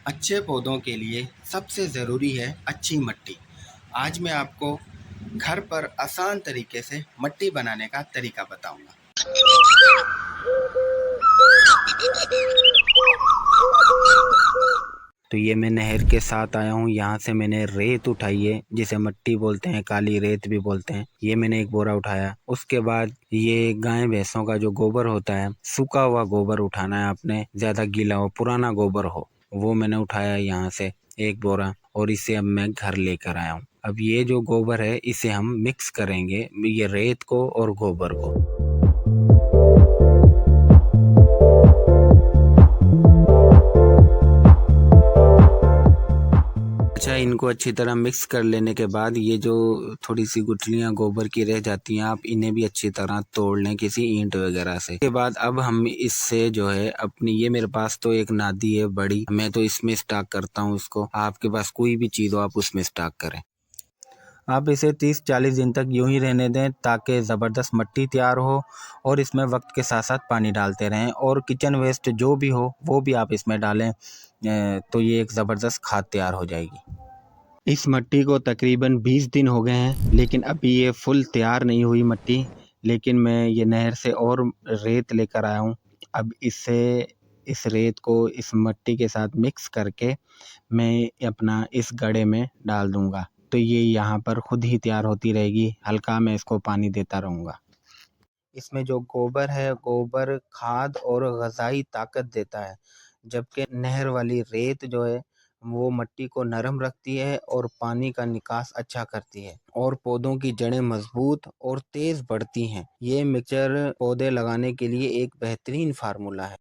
अच्छे पौधों के लिए सबसे ज़रूरी है अच्छी मिट्टी। आज मैं आपको घर पर आसान तरीके से मिट्टी बनाने का तरीका बताऊंगा। तो ये मैं नहर के साथ आया हूँ। यहाँ से मैंने रेत उठाई है, जिसे मिट्टी बोलते हैं, काली रेत भी बोलते हैं। ये मैंने एक बोरा उठाया। उसके बाद ये गाय भैंसों का जो गोबर होता है, सूखा हुआ गोबर उठाना है आपने, ज्यादा गीला हो, पुराना गोबर हो, वो मैंने उठाया यहाँ से एक बोरा, और इसे अब मैं घर लेकर आया हूँ। अब ये जो गोबर है इसे हम मिक्स करेंगे, ये रेत को और गोबर को। अच्छा, इनको अच्छी तरह मिक्स कर लेने के बाद ये जो थोड़ी सी गुठलियां गोबर की रह जाती हैं, आप इन्हें भी अच्छी तरह तोड़ लें किसी ईंट वगैरह से। के बाद अब हम इससे जो है अपनी, ये मेरे पास तो एक नादी है बड़ी, मैं तो इसमें स्टॉक करता हूँ इसको। आपके पास कोई भी चीज़ हो आप उसमें स्टॉक करें। आप इसे 30-40 दिन तक यूं ही रहने दें ताकि ज़बरदस्त मिट्टी तैयार हो, और इसमें वक्त के साथ साथ पानी डालते रहें, और किचन वेस्ट जो भी हो वो भी आप इसमें डालें, तो ये एक ज़बरदस्त खाद तैयार हो जाएगी। इस मिट्टी को तकरीबन 20 दिन हो गए हैं, लेकिन अभी ये फुल तैयार नहीं हुई मिट्टी। लेकिन मैं ये नहर से और रेत लेकर आया हूँ। अब इससे इस रेत को इस मिट्टी के साथ मिक्स करके मैं अपना इस गड्ढे में डाल दूंगा, तो ये यहाँ पर खुद ही तैयार होती रहेगी। हल्का मैं इसको पानी देता रहूँगा। इसमें जो गोबर है, गोबर खाद और ग़िज़ाई ताकत देता है, जबकि नहर वाली रेत जो है वो मिट्टी को नरम रखती है और पानी का निकास अच्छा करती है, और पौधों की जड़ें मजबूत और तेज बढ़ती हैं। ये मिक्सचर पौधे लगाने के लिए एक बेहतरीन फार्मूला है।